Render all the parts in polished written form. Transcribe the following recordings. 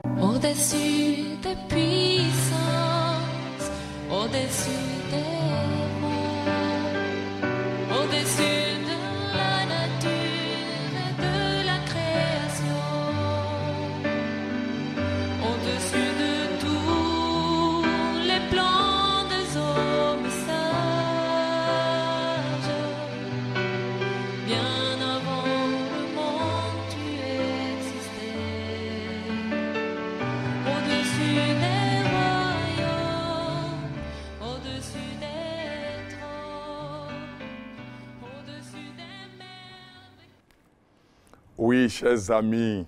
Au-dessus des puissances, au-dessus des rois, au-dessus de la nature et de la création, au-dessus de tous les plans des hommes sages, bien avant le monde tu existais. Au-dessus des royaumes, au-dessus des trônes, au-dessus des mers. Oui, chers amis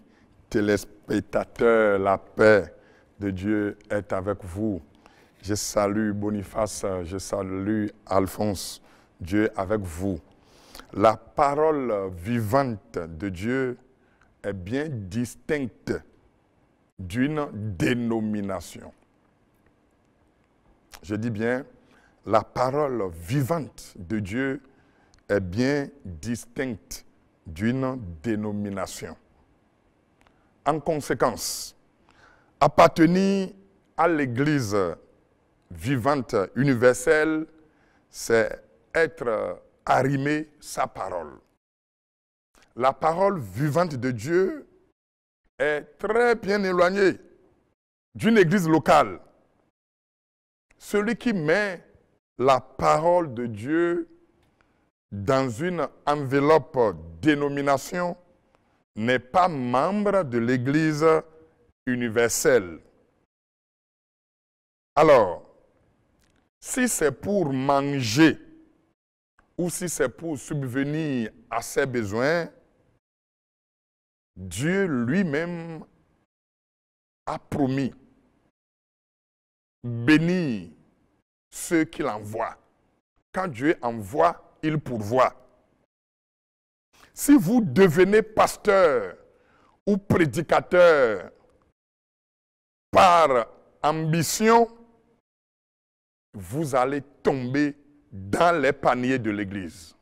téléspectateurs, la paix de Dieu est avec vous. Je salue Boniface, je salue Alphonse, Dieu est avec vous. La parole vivante de Dieu est bien distincte d'une dénomination. Je dis bien, la parole vivante de Dieu est bien distincte d'une dénomination. En conséquence, appartenir à l'Église vivante universelle, c'est être arrimé sa parole. La parole vivante de Dieu est très bien éloignée d'une église locale. Celui qui met la parole de Dieu dans une enveloppe dénomination n'est pas membre de l'église universelle. Alors, si c'est pour manger ou si c'est pour subvenir à ses besoins, Dieu lui-même a promis bénir ceux qu'il envoie. Quand Dieu envoie, il pourvoit. Si vous devenez pasteur ou prédicateur par ambition, vous allez tomber dans les paniers de l'Église.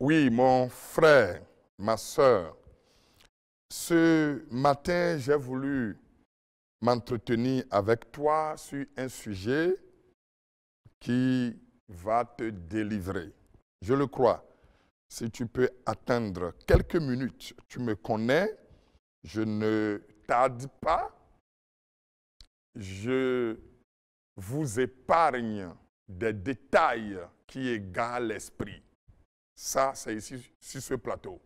Oui, mon frère, ma soeur, ce matin, j'ai voulu m'entretenir avec toi sur un sujet qui va te délivrer. Je le crois. Si tu peux attendre quelques minutes, tu me connais, je ne tarde pas. Je vous épargne des détails qui égarent l'esprit. Ça, c'est ici, sur ce plateau.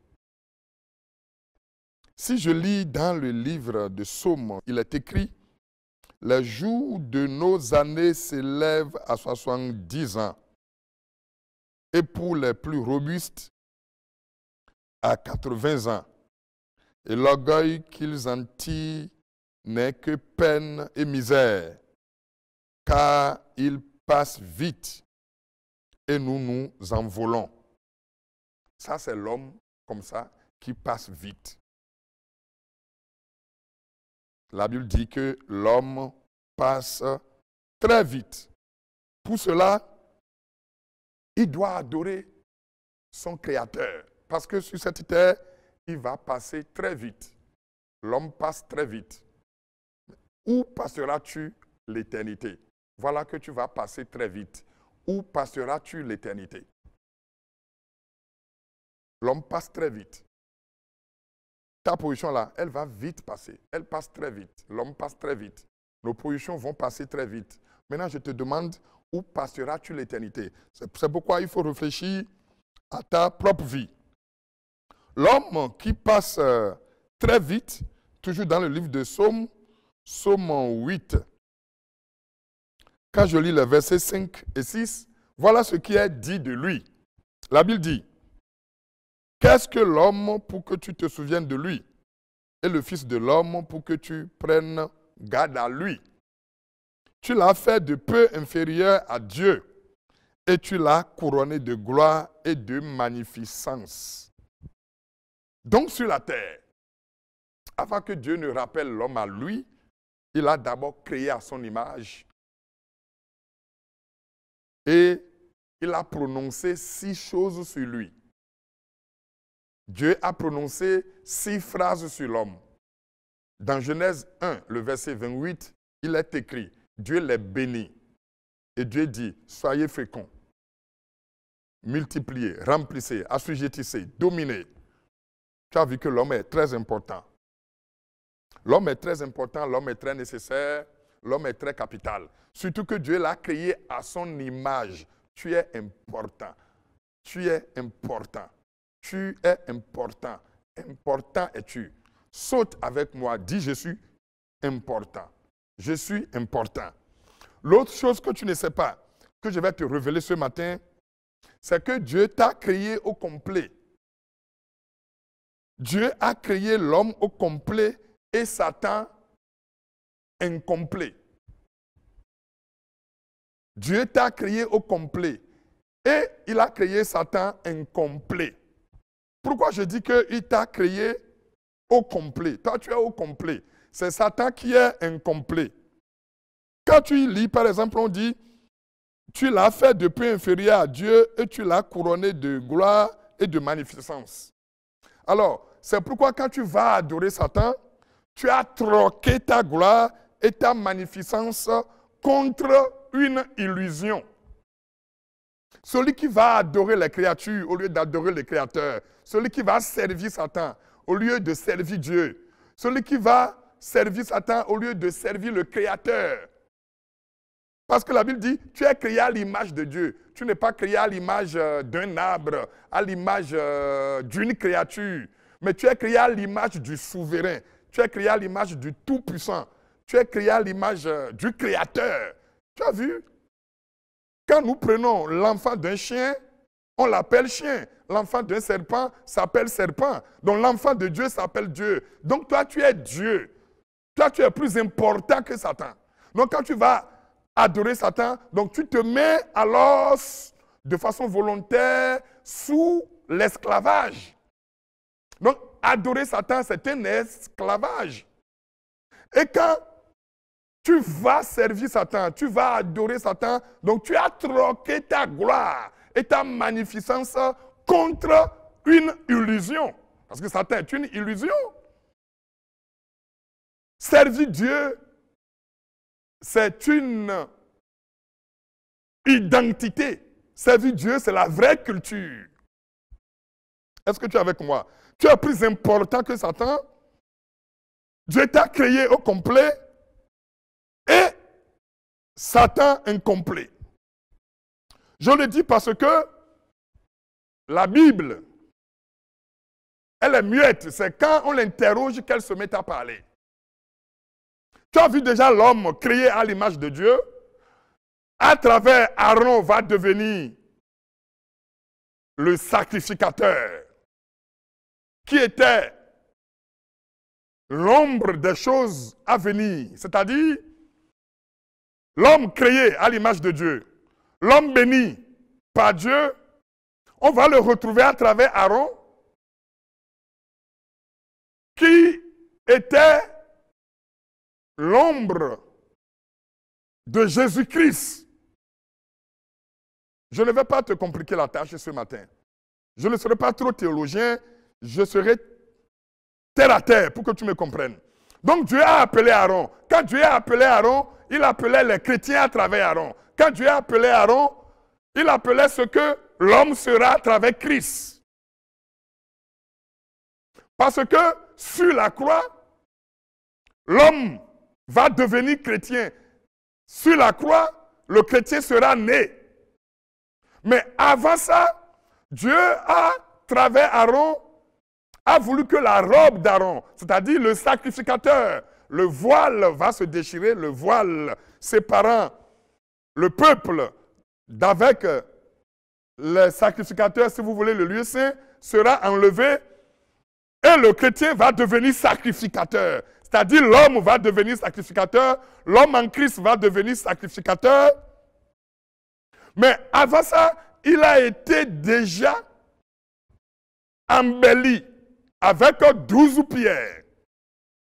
Si je lis dans le livre de Psaumes, il est écrit « Les jours de nos années s'élèvent à 70 ans, et pour les plus robustes, à 80 ans. Et l'orgueil qu'ils en tirent n'est que peine et misère, car ils passent vite, et nous nous envolons. » Ça, c'est l'homme comme ça qui passe vite. La Bible dit que l'homme passe très vite. Pour cela, il doit adorer son Créateur. Parce que sur cette terre, il va passer très vite. L'homme passe très vite. Où passeras-tu l'éternité? Voilà que tu vas passer très vite. Où passeras-tu l'éternité? L'homme passe très vite. Ta position là, elle va vite passer. Elle passe très vite. L'homme passe très vite. Nos positions vont passer très vite. Maintenant, je te demande, où passeras-tu l'éternité? C'est pourquoi il faut réfléchir à ta propre vie. L'homme qui passe très vite, toujours dans le livre de Psaume, Psaume 8, quand je lis les versets 5 et 6, voilà ce qui est dit de lui. La Bible dit, Qu'est-ce que l'homme pour que tu te souviennes de lui? Et le Fils de l'homme pour que tu prennes garde à lui. Tu l'as fait de peu inférieur à Dieu et tu l'as couronné de gloire et de magnificence. Donc sur la terre, avant que Dieu ne rappelle l'homme à lui, il a d'abord créé à son image et il a prononcé 6 choses sur lui. Dieu a prononcé 6 phrases sur l'homme. Dans Genèse 1, le verset 28, il est écrit, Dieu les bénit. Et Dieu dit, soyez féconds, multipliez, remplissez, assujettissez, dominez. Tu as vu que l'homme est très important. L'homme est très important, l'homme est très nécessaire, l'homme est très capital. Surtout que Dieu l'a créé à son image. Tu es important. Tu es important. Tu es important. Important es-tu. Saute avec moi, dis je suis important. Je suis important. L'autre chose que tu ne sais pas, que je vais te révéler ce matin, c'est que Dieu t'a créé au complet. Dieu a créé l'homme au complet et Satan incomplet. Dieu t'a créé au complet et il a créé Satan incomplet. Pourquoi je dis qu'il t'a créé au complet? Toi, tu es au complet. C'est Satan qui est incomplet. Quand tu lis, par exemple, on dit, tu l'as fait de peu inférieur à Dieu et tu l'as couronné de gloire et de magnificence. Alors, c'est pourquoi quand tu vas adorer Satan, tu as troqué ta gloire et ta magnificence contre une illusion. Celui qui va adorer les créatures au lieu d'adorer le Créateur, celui qui va servir Satan au lieu de servir Dieu, celui qui va servir Satan au lieu de servir le Créateur. Parce que la Bible dit, tu es créé à l'image de Dieu. Tu n'es pas créé à l'image d'un arbre, à l'image d'une créature, mais tu es créé à l'image du souverain. Tu es créé à l'image du Tout-Puissant. Tu es créé à l'image du Créateur. Tu as vu? Quand nous prenons l'enfant d'un chien, on l'appelle chien. L'enfant d'un serpent s'appelle serpent. Donc l'enfant de Dieu s'appelle Dieu. Donc toi, tu es Dieu. Toi, tu es plus important que Satan. Donc quand tu vas adorer Satan, donc tu te mets alors de façon volontaire sous l'esclavage. Donc adorer Satan, c'est un esclavage. Et quand tu vas servir Satan, tu vas adorer Satan, donc tu as troqué ta gloire et ta magnificence contre une illusion. Parce que Satan est une illusion. Servir Dieu, c'est une identité. Servir Dieu, c'est la vraie culture. Est-ce que tu es avec moi? Tu es plus important que Satan. Dieu t'a créé au complet et Satan incomplet. Je le dis parce que la Bible, elle est muette. C'est quand on l'interroge qu'elle se met à parler. Tu as vu déjà l'homme créé à l'image de Dieu? À travers Aaron va devenir le sacrificateur qui était l'ombre des choses à venir. C'est-à-dire l'homme créé à l'image de Dieu, l'homme béni par Dieu, on va le retrouver à travers Aaron qui était l'ombre de Jésus-Christ. Je ne vais pas te compliquer la tâche ce matin. Je ne serai pas trop théologien, je serai terre à terre pour que tu me comprennes. Donc Dieu a appelé Aaron. Quand Dieu a appelé Aaron, il appelait les chrétiens à travers Aaron. Quand Dieu a appelé Aaron, il appelait ce que l'homme sera à travers Christ. Parce que sur la croix, l'homme va devenir chrétien. Sur la croix, le chrétien sera né. Mais avant ça, Dieu, à travers Aaron, a voulu que la robe d'Aaron, c'est-à-dire le sacrificateur, le voile va se déchirer, le voile séparant le peuple d'avec les sacrificateurs, si vous voulez, le lieu saint, sera enlevé et le chrétien va devenir sacrificateur. C'est-à-dire l'homme va devenir sacrificateur, l'homme en Christ va devenir sacrificateur. Mais avant ça, il a été déjà embelli avec 12 pierres.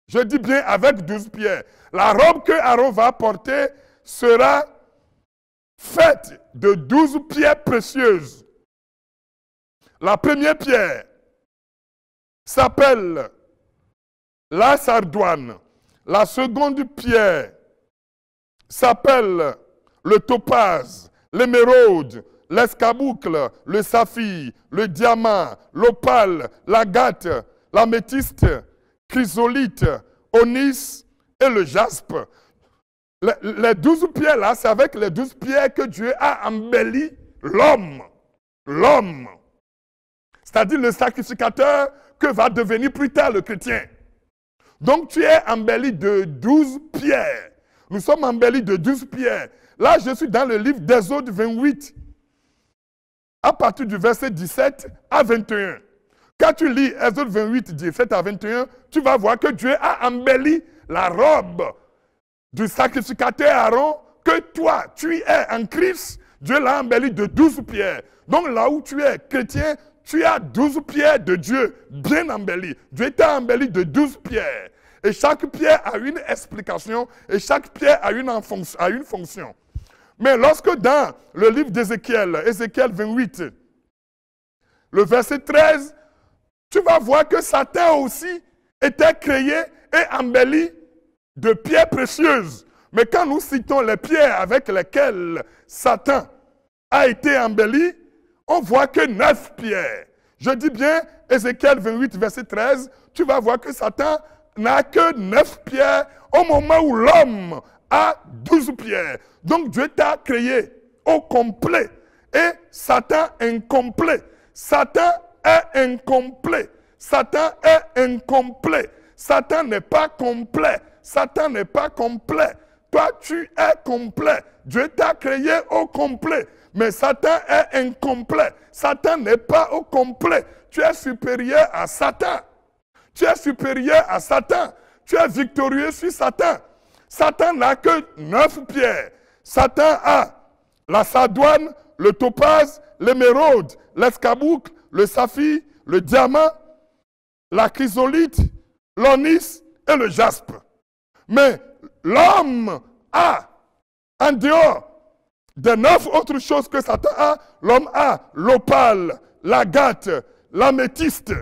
Je dis bien avec 12 pierres. La robe que Aaron va porter sera faite de 12 pierres précieuses. La première pierre s'appelle la sardoine. La seconde pierre s'appelle le topaze, l'émeraude, l'escarboucle, le saphir, le diamant, l'opale, l'agate, l'améthyste, chrysolite, onyx et le jaspe. Les 12 pierres là, c'est avec les 12 pierres que Dieu a embelli l'homme. L'homme. C'est-à-dire le sacrificateur que va devenir plus tard le chrétien. Donc tu es embelli de 12 pierres. Nous sommes embellis de 12 pierres. Là, je suis dans le livre d'Exode 28, à partir du verset 17 à 21. Quand tu lis Exode 28, 17 à 21, tu vas voir que Dieu a embelli la robe du sacrificateur Aaron, que toi, tu es en Christ. Dieu l'a embelli de 12 pierres. Donc là où tu es chrétien, tu as 12 pierres de Dieu bien embellies. Dieu t'a embelli de 12 pierres. Et chaque pierre a une explication et chaque pierre a une fonction. Mais lorsque dans le livre d'Ézéchiel, Ézéchiel 28, le verset 13, tu vas voir que Satan aussi était créé et embelli de pierres précieuses. Mais quand nous citons les pierres avec lesquelles Satan a été embelli, on voit que 9 pierres. Je dis bien, Ézéchiel 28, verset 13, tu vas voir que Satan n'a que 9 pierres au moment où l'homme a 12 pierres. Donc Dieu t'a créé au complet et Satan incomplet. Satan est incomplet. Satan est incomplet. Satan n'est pas complet. Satan n'est pas complet. Toi, tu es complet. Dieu t'a créé au complet. Mais Satan est incomplet. Satan n'est pas au complet. Tu es supérieur à Satan. Tu es supérieur à Satan. Tu es victorieux sur Satan. Satan n'a que 9 pierres. Satan a la sardoine, le topaze, l'émeraude, l'escarboucle, le saphir, le diamant, la chrysolite, l'onyx et le jaspe. Mais l'homme a, en dehors des 9 autres choses que Satan a, l'homme a l'opale, l'agate, l'améthyste.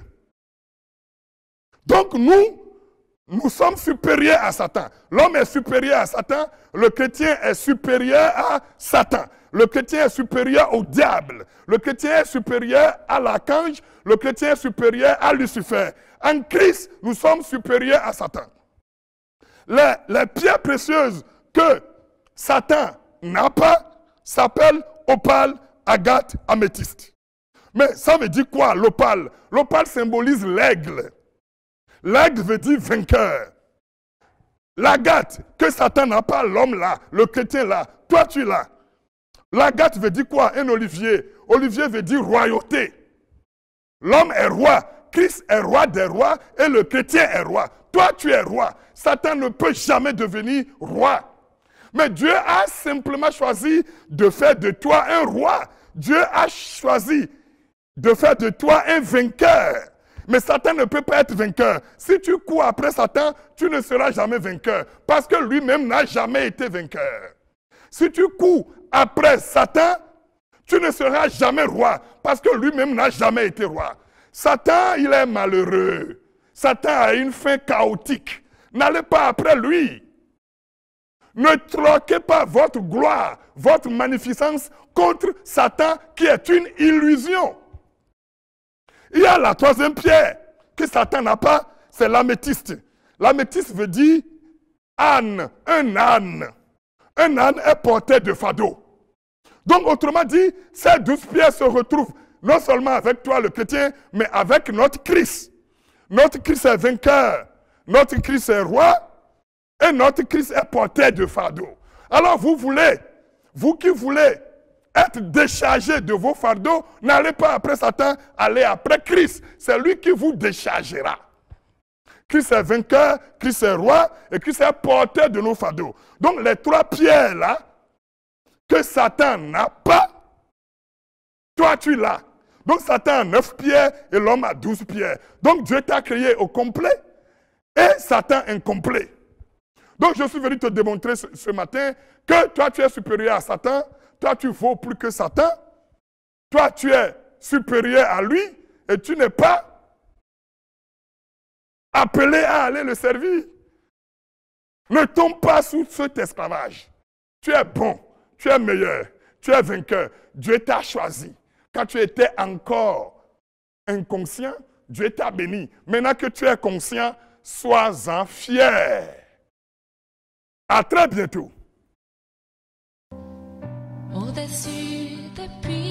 Donc nous sommes supérieurs à Satan. L'homme est supérieur à Satan, le chrétien est supérieur à Satan. Le chrétien est supérieur au diable. Le chrétien est supérieur à l'archange. Le chrétien est supérieur à Lucifer. En Christ, nous sommes supérieurs à Satan. Les pierres précieuses que Satan n'a pas s'appellent opale, agate, améthyste. Mais ça veut dire quoi l'opale? L'opale symbolise l'aigle. L'aigle veut dire vainqueur. L'agate que Satan n'a pas, l'homme là, le chrétien là, toi tu l'as. L'agate veut dire quoi? Un olivier. Olivier veut dire royauté. L'homme est roi. Christ est roi des rois et le chrétien est roi. Toi, tu es roi. Satan ne peut jamais devenir roi. Mais Dieu a simplement choisi de faire de toi un roi. Dieu a choisi de faire de toi un vainqueur. Mais Satan ne peut pas être vainqueur. Si tu cours après Satan, tu ne seras jamais vainqueur. Parce que lui-même n'a jamais été vainqueur. Si tu cours après Satan, tu ne seras jamais roi. Parce que lui-même n'a jamais été roi. Satan, il est malheureux. Satan a une fin chaotique. N'allez pas après lui. Ne troquez pas votre gloire, votre magnificence contre Satan qui est une illusion. Il y a la troisième pierre que Satan n'a pas, c'est l'améthyste. L'améthyste veut dire âne, un âne. Un âne est porteur de fardeau. Donc autrement dit, ces 12 pierres se retrouvent non seulement avec toi le chrétien, mais avec notre Christ. Notre Christ est vainqueur, notre Christ est roi, et notre Christ est porteur de fardeau. Alors vous qui voulez être déchargé de vos fardeaux, n'allez pas après Satan, allez après Christ. C'est lui qui vous déchargera. Christ est vainqueur, Christ est roi et Christ est porteur de nos fardeaux. Donc les 3 pierres là, que Satan n'a pas, toi tu l'as. Donc Satan a 9 pierres et l'homme a 12 pierres. Donc Dieu t'a créé au complet et Satan incomplet. Donc je suis venu te démontrer ce matin que toi tu es supérieur à Satan, toi tu vaux plus que Satan, toi tu es supérieur à lui et tu n'es pas appelé à aller le servir. Ne tombe pas sous cet esclavage. Tu es bon, tu es meilleur, tu es vainqueur. Dieu t'a choisi. Quand tu étais encore inconscient, Dieu t'a béni. Maintenant que tu es conscient, sois-en fier. À très bientôt. Au-dessus des puits.